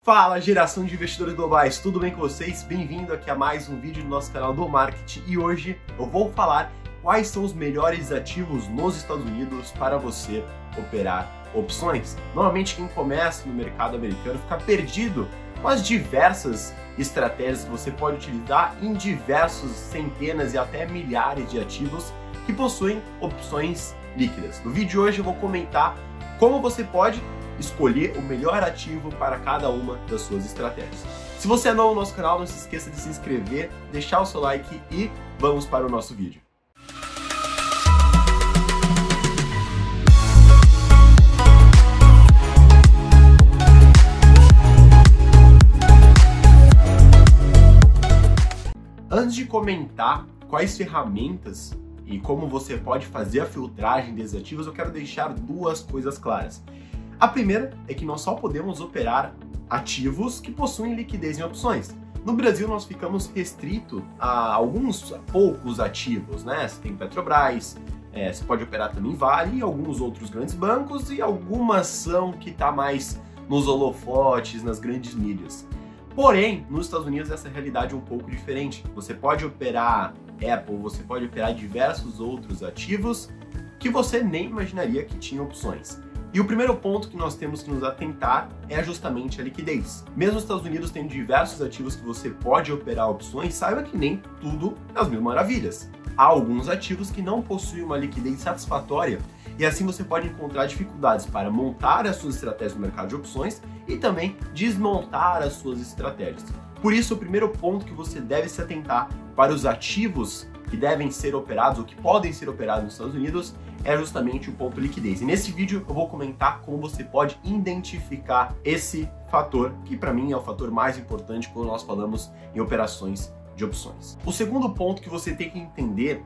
Fala, geração de investidores globais, tudo bem com vocês? Bem-vindo aqui a mais um vídeo do nosso canal do Market e hoje eu vou falar quais são os melhores ativos nos Estados Unidos para você operar opções. Normalmente quem começa no mercado americano fica perdido com as diversas estratégias que você pode utilizar em diversos centenas e até milhares de ativos que possuem opções líquidas. No vídeo de hoje eu vou comentar como você pode escolher o melhor ativo para cada uma das suas estratégias. Se você é novo no nosso canal, não se esqueça de se inscrever, deixar o seu like e vamos para o nosso vídeo. Antes de comentar quais ferramentas e como você pode fazer a filtragem desses ativos, eu quero deixar duas coisas claras. A primeira é que nós só podemos operar ativos que possuem liquidez em opções. No Brasil, nós ficamos restritos a poucos ativos, né? Você tem Petrobras, você pode operar também Vale, alguns outros grandes bancos e alguma ação que está mais nos holofotes, nas grandes mídias. Porém, nos Estados Unidos essa realidade é um pouco diferente. Você pode operar Apple, você pode operar diversos outros ativos que você nem imaginaria que tinha opções. E o primeiro ponto que nós temos que nos atentar é justamente a liquidez. Mesmo os Estados Unidos tendo diversos ativos que você pode operar opções, saiba que nem tudo é as mil maravilhas. Há alguns ativos que não possuem uma liquidez satisfatória e assim você pode encontrar dificuldades para montar as suas estratégias no mercado de opções e também desmontar as suas estratégias. Por isso, o primeiro ponto que você deve se atentar para os ativos que devem ser operados ou que podem ser operados nos Estados Unidos é justamente o ponto liquidez. E nesse vídeo eu vou comentar como você pode identificar esse fator, que para mim é o fator mais importante quando nós falamos em operações de opções. O segundo ponto que você tem que entender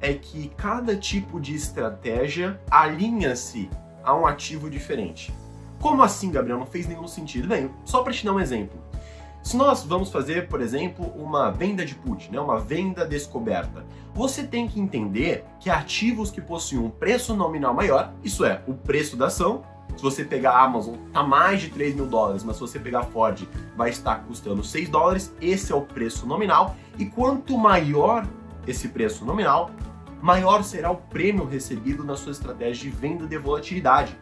é que cada tipo de estratégia alinha-se a um ativo diferente. Como assim, Gabriel? Não fez nenhum sentido. Bem, só para te dar um exemplo. Se nós vamos fazer, por exemplo, uma venda de put, né, uma venda descoberta, você tem que entender que ativos que possuem um preço nominal maior, isso é, o preço da ação, se você pegar a Amazon, está mais de 3 mil dólares, mas se você pegar a Ford, vai estar custando 6 dólares, esse é o preço nominal, e quanto maior esse preço nominal, maior será o prêmio recebido na sua estratégia de venda de volatilidade.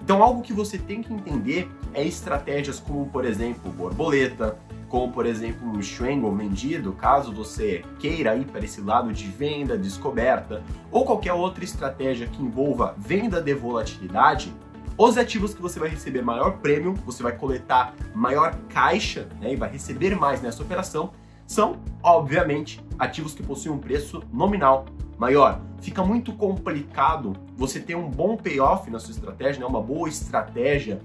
Então, algo que você tem que entender é estratégias como, por exemplo, borboleta, como, por exemplo, um strangle vendido, caso você queira ir para esse lado de venda descoberta, ou qualquer outra estratégia que envolva venda de volatilidade. Os ativos que você vai receber maior prêmio, você vai coletar maior caixa, né, e vai receber mais nessa operação, são, obviamente, ativos que possuem um preço nominal maior. Fica muito complicado você ter um bom payoff na sua estratégia, né? Uma boa estratégia,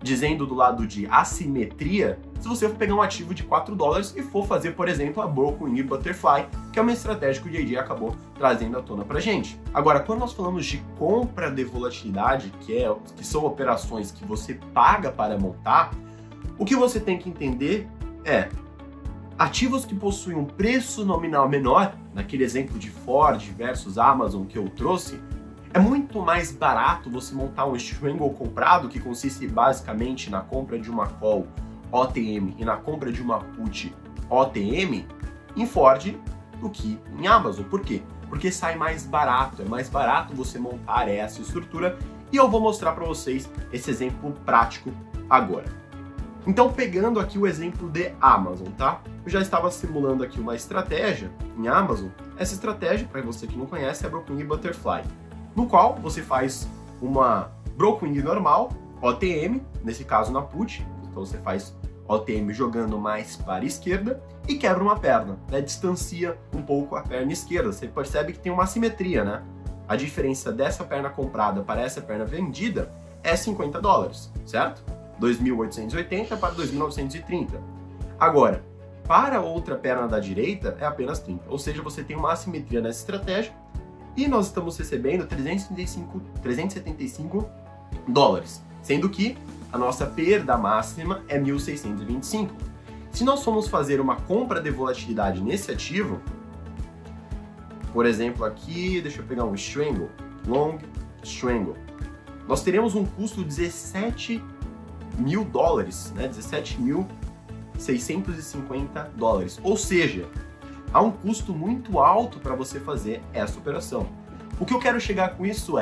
dizendo do lado de assimetria, se você for pegar um ativo de 4 dólares e for fazer, por exemplo, a Broken Butterfly, que é uma estratégia que o JJ acabou trazendo à tona pra gente. Agora, quando nós falamos de compra de volatilidade, que são operações que você paga para montar, o que você tem que entender é ativos que possuem um preço nominal menor, naquele exemplo de Ford versus Amazon que eu trouxe, é muito mais barato você montar um strangle comprado, que consiste basicamente na compra de uma call OTM e na compra de uma put OTM, em Ford do que em Amazon. Por quê? Porque sai mais barato, é mais barato você montar essa estrutura e eu vou mostrar para vocês esse exemplo prático agora. Então, pegando aqui o exemplo de Amazon, tá? Eu já estava simulando aqui uma estratégia em Amazon. Essa estratégia, para você que não conhece, é a Broken Butterfly, no qual você faz uma Broken normal, OTM, nesse caso na put, então você faz OTM jogando mais para a esquerda e quebra uma perna, né? Distancia um pouco a perna esquerda. Você percebe que tem uma assimetria, né? A diferença dessa perna comprada para essa perna vendida é 50 dólares, certo? 2.880 para 2.930. Agora, para a outra perna da direita é apenas 30, ou seja, você tem uma assimetria nessa estratégia e nós estamos recebendo 375 dólares, sendo que a nossa perda máxima é 1.625. Se nós formos fazer uma compra de volatilidade nesse ativo, por exemplo aqui, deixa eu pegar um strangle, long strangle, nós teremos um custo de mil dólares, né? 17.650 dólares. Ou seja, há um custo muito alto para você fazer essa operação. O que eu quero chegar com isso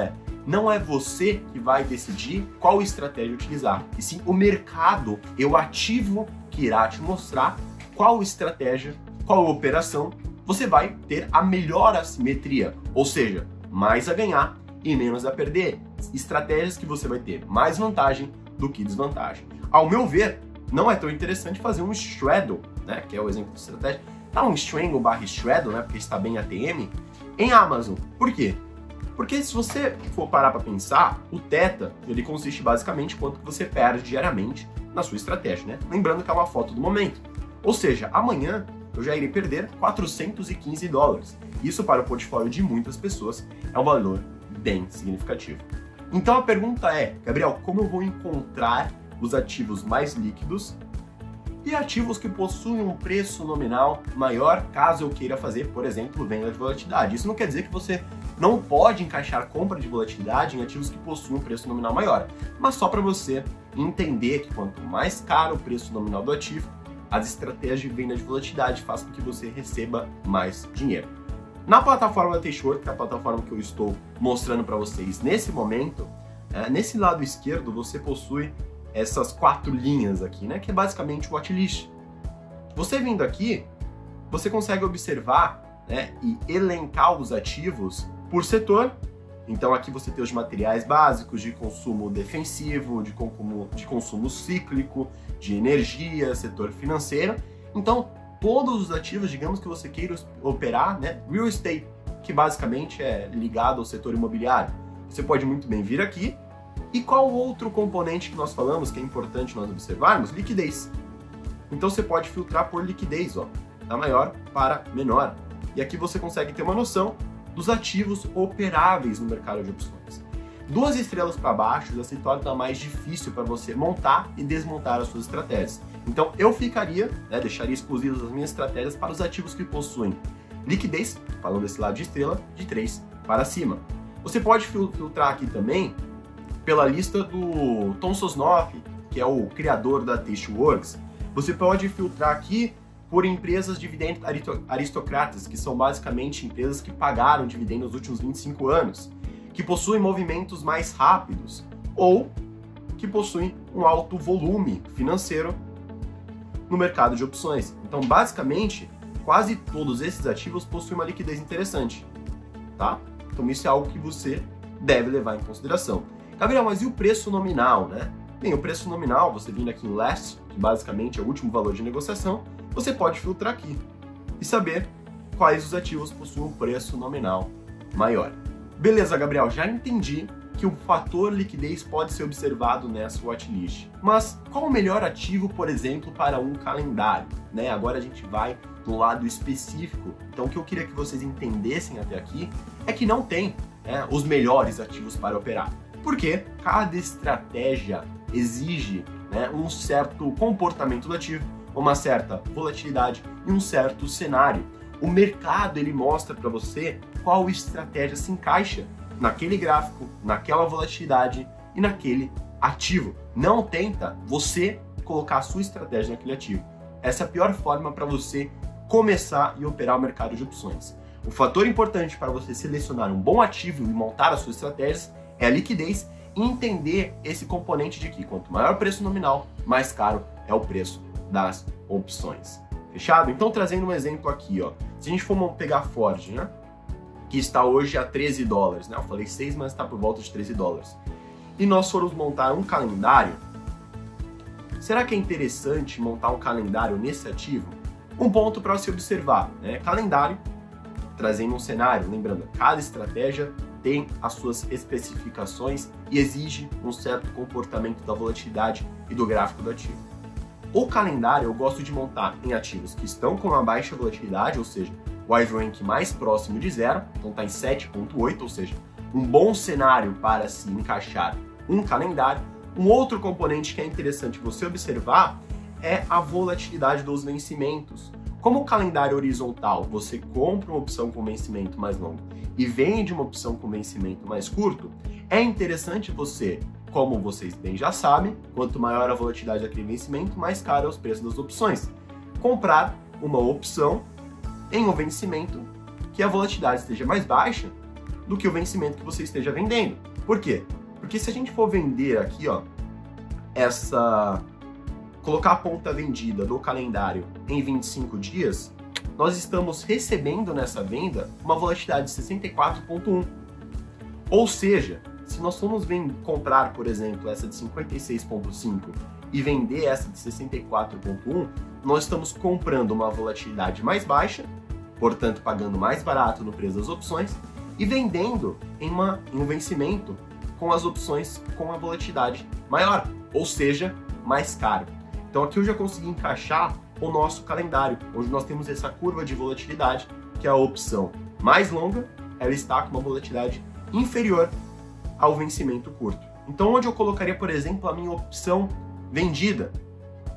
não é você que vai decidir qual estratégia utilizar, e sim o mercado, o ativo que irá te mostrar qual estratégia, qual operação você vai ter a melhor assimetria, ou seja, mais a ganhar e menos a perder. Estratégias que você vai ter mais vantagem do que desvantagem. Ao meu ver, não é tão interessante fazer um straddle, né, que é o exemplo de estratégia, um strangle/straddle, né, porque está bem ATM, em Amazon. Por quê? Porque se você for parar para pensar, o Theta, ele consiste basicamente em quanto você perde diariamente na sua estratégia, né? Lembrando que é uma foto do momento. Ou seja, amanhã eu já irei perder 415 dólares. Isso para o portfólio de muitas pessoas é um valor bem significativo. Então a pergunta é, Gabriel, como eu vou encontrar os ativos mais líquidos e ativos que possuem um preço nominal maior, caso eu queira fazer, por exemplo, venda de volatilidade? Isso não quer dizer que você não pode encaixar compra de volatilidade em ativos que possuem um preço nominal maior, mas só para você entender que quanto mais caro o preço nominal do ativo, as estratégias de venda de volatilidade fazem com que você receba mais dinheiro. Na plataforma da T-Short, que é a plataforma que eu estou mostrando para vocês nesse momento, nesse lado esquerdo você possui essas 4 linhas aqui, né, que é basicamente o watchlist. Você vindo aqui, você consegue observar, né, e elencar os ativos por setor. Então aqui você tem os materiais básicos, de consumo defensivo, de consumo cíclico, de energia, setor financeiro. Então todos os ativos, digamos que você queira operar, né, real estate, que basicamente é ligado ao setor imobiliário, você pode muito bem vir aqui. E qual outro componente que nós falamos que é importante nós observarmos? Liquidez. Então você pode filtrar por liquidez, da maior para menor. E aqui você consegue ter uma noção dos ativos operáveis no mercado de opções. 2 estrelas para baixo já se torna mais difícil para você montar e desmontar as suas estratégias. Então eu deixaria exclusivas as minhas estratégias para os ativos que possuem liquidez, falando desse lado de estrela, de 3 para cima. Você pode filtrar aqui também pela lista do Tom Sosnoff, que é o criador da Tasteworks. Você pode filtrar aqui por empresas dividendo aristocratas, que são basicamente empresas que pagaram dividendo nos últimos 25 anos, que possuem movimentos mais rápidos ou que possuem um alto volume financeiro no mercado de opções. Então, basicamente, quase todos esses ativos possuem uma liquidez interessante, tá? Então, isso é algo que você deve levar em consideração. Gabriel, mas e o preço nominal, né? Bem, o preço nominal, você vindo aqui em Last, que basicamente é o último valor de negociação, você pode filtrar aqui e saber quais os ativos possuem um preço nominal maior. Beleza, Gabriel, já entendi que o fator liquidez pode ser observado nessa watchlist. Mas qual o melhor ativo, por exemplo, para um calendário? Né? Agora a gente vai no lado específico. Então o que eu queria que vocês entendessem até aqui é que não tem os melhores ativos para operar. Porque cada estratégia exige um certo comportamento do ativo, uma certa volatilidade e um certo cenário. O mercado ele mostra para você qual estratégia se encaixa naquele gráfico, naquela volatilidade e naquele ativo. Não tenta você colocar a sua estratégia naquele ativo. Essa é a pior forma para você começar e operar o mercado de opções. O fator importante para você selecionar um bom ativo e montar as suas estratégias é a liquidez e entender esse componente de que quanto maior o preço nominal, mais caro é o preço das opções. Fechado? Então, trazendo um exemplo aqui, se a gente for pegar a Ford, né, que está hoje a 13 dólares, né? Eu falei 6, mas está por volta de 13 dólares. E nós formos montar um calendário, será que é interessante montar um calendário nesse ativo? Um ponto para se observar, né? Calendário, trazendo um cenário, lembrando, cada estratégia tem as suas especificações e exige um certo comportamento da volatilidade e do gráfico do ativo. O calendário eu gosto de montar em ativos que estão com uma baixa volatilidade, ou seja, o wide rank mais próximo de zero, então está em 7.8, ou seja, um bom cenário para se encaixar um calendário. Um outro componente que é interessante você observar é a volatilidade dos vencimentos. Como o calendário horizontal, você compra uma opção com vencimento mais longo e vende uma opção com vencimento mais curto, é interessante você, como vocês bem já sabem, quanto maior a volatilidade daquele vencimento, mais caro é os preços das opções. Comprar uma opção em um vencimento que a volatilidade esteja mais baixa do que o vencimento que você esteja vendendo. Por quê? Porque se a gente for vender aqui, ó, colocar a ponta vendida do calendário em 25 dias, nós estamos recebendo nessa venda uma volatilidade de 64,1. Ou seja, se nós formos comprar, por exemplo, essa de 56,5 e vender essa de 64,1, nós estamos comprando uma volatilidade mais baixa, portanto pagando mais barato no preço das opções, e vendendo em um vencimento com as opções com a volatilidade maior, ou seja, mais caro. Então aqui eu já consegui encaixar o nosso calendário, onde nós temos essa curva de volatilidade, que é a opção mais longa, ela está com uma volatilidade inferior ao vencimento curto. Então onde eu colocaria, por exemplo, a minha opção vendida?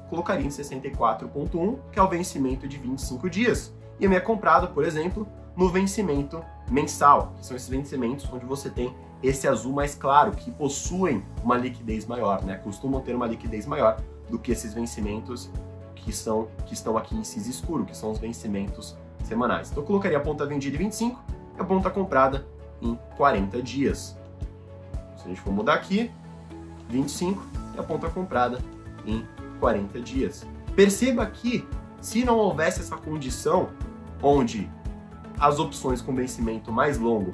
Colocaria em 64,1, que é o vencimento de 25 dias. E a minha comprada, por exemplo, no vencimento mensal, que são esses vencimentos onde você tem esse azul mais claro, que possuem uma liquidez maior, né? Costumam ter uma liquidez maior do que esses vencimentos que estão aqui em cinza escuro, que são os vencimentos semanais. Então eu colocaria a ponta vendida em 25 e a ponta comprada em 40 dias. Se a gente for mudar aqui, 25 e a ponta comprada em 40 dias. Perceba que, se não houvesse essa condição onde as opções com vencimento mais longo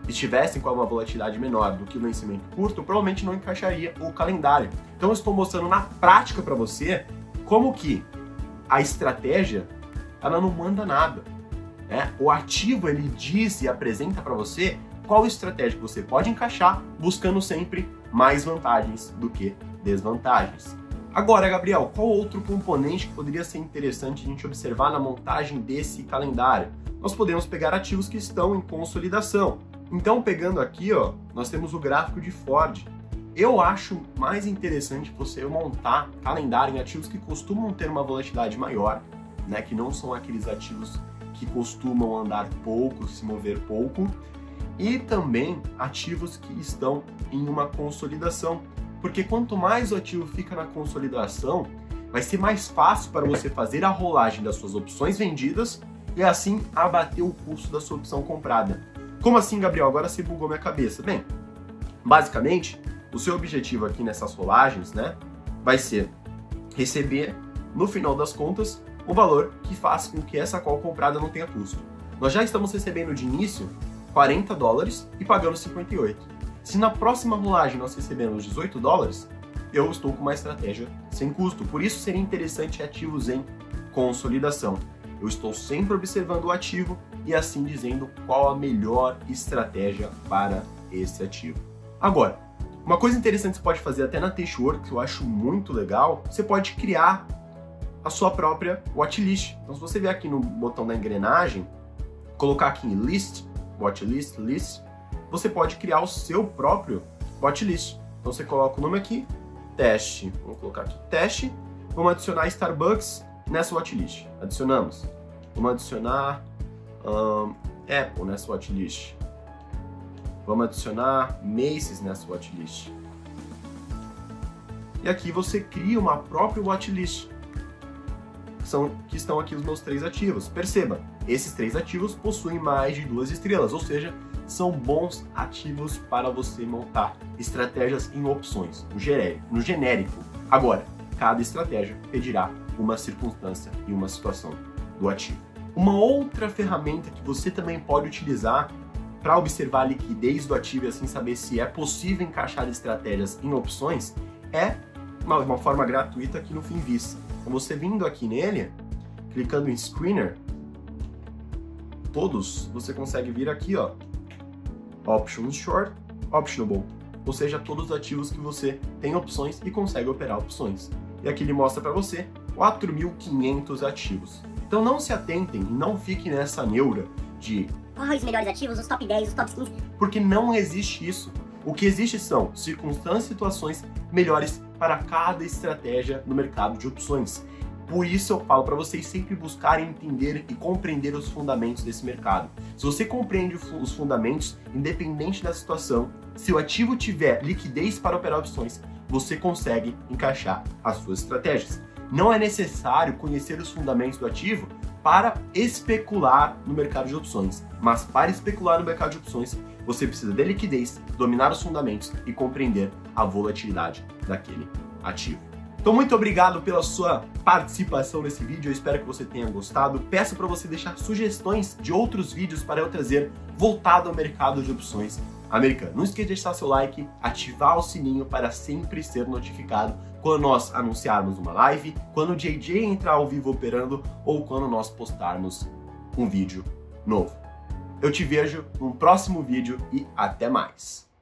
estivessem com uma volatilidade menor do que o vencimento curto, provavelmente não encaixaria o calendário. Então eu estou mostrando na prática para você como que a estratégia, ela não manda nada, né? O ativo, ele diz e apresenta para você qual estratégia que você pode encaixar, buscando sempre mais vantagens do que desvantagens. Agora, Gabriel, qual outro componente que poderia ser interessante a gente observar na montagem desse calendário? Nós podemos pegar ativos que estão em consolidação. Então, pegando aqui, ó, nós temos o gráfico de Ford. Eu acho mais interessante você montar calendário em ativos que costumam ter uma volatilidade maior, né, que não são aqueles ativos que costumam andar pouco, se mover pouco, e também ativos que estão em uma consolidação. Porque quanto mais o ativo fica na consolidação, vai ser mais fácil para você fazer a rolagem das suas opções vendidas e assim abater o custo da sua opção comprada. Como assim, Gabriel? Agora você bugou minha cabeça. Bem, basicamente, o seu objetivo aqui nessas rolagens, né, vai ser receber, no final das contas, o valor que faz com que essa call comprada não tenha custo. Nós já estamos recebendo de início $40 e pagando 58. Se na próxima rolagem nós recebemos $18, eu estou com uma estratégia sem custo. Por isso seria interessante ativos em consolidação. Eu estou sempre observando o ativo e assim dizendo qual a melhor estratégia para esse ativo. Agora, uma coisa interessante que você pode fazer até na Tasteworks, que eu acho muito legal, você pode criar a sua própria watchlist. Então, se você vier aqui no botão da engrenagem, colocar aqui em List, Watchlist, List, você pode criar o seu próprio watchlist. Então, você coloca o nome aqui, Teste. Vamos colocar aqui, Teste. Vamos adicionar Starbucks nessa watchlist. Adicionamos. Vamos adicionar Apple nessa watchlist. Vamos adicionar Macy's nessa watchlist. E aqui você cria uma própria watchlist. Que estão aqui os meus 3 ativos. Perceba, esses 3 ativos possuem mais de 2 estrelas, ou seja, são bons ativos para você montar estratégias em opções, no genérico. Agora, cada estratégia pedirá uma circunstância e uma situação do ativo. Uma outra ferramenta que você também pode utilizar para observar a liquidez do ativo e assim saber se é possível encaixar estratégias em opções é uma forma gratuita aqui no Finviz. Então você vindo aqui nele, clicando em Screener, você consegue vir aqui, ó, Options Short, Optionable, ou seja, todos os ativos que você tem opções e consegue operar opções. E aqui ele mostra para você 4.500 ativos. Então não se atentem e não fiquem nessa neura de os melhores ativos, os top 10, os top 15. Porque não existe isso. O que existe são circunstâncias e situações melhores para cada estratégia no mercado de opções. Por isso eu falo para vocês sempre buscarem entender e compreender os fundamentos desse mercado. Se você compreende os fundamentos, independente da situação, se o ativo tiver liquidez para operar opções, você consegue encaixar as suas estratégias. Não é necessário conhecer os fundamentos do ativo para especular no mercado de opções, mas para especular no mercado de opções, você precisa de liquidez, dominar os fundamentos e compreender a volatilidade daquele ativo. Então, muito obrigado pela sua participação nesse vídeo, eu espero que você tenha gostado. Peço para você deixar sugestões de outros vídeos para eu trazer voltado ao mercado de opções americano. Não esqueça de deixar seu like, ativar o sininho para sempre ser notificado quando nós anunciarmos uma live, quando o JJ entrar ao vivo operando ou quando nós postarmos um vídeo novo. Eu te vejo num próximo vídeo e até mais!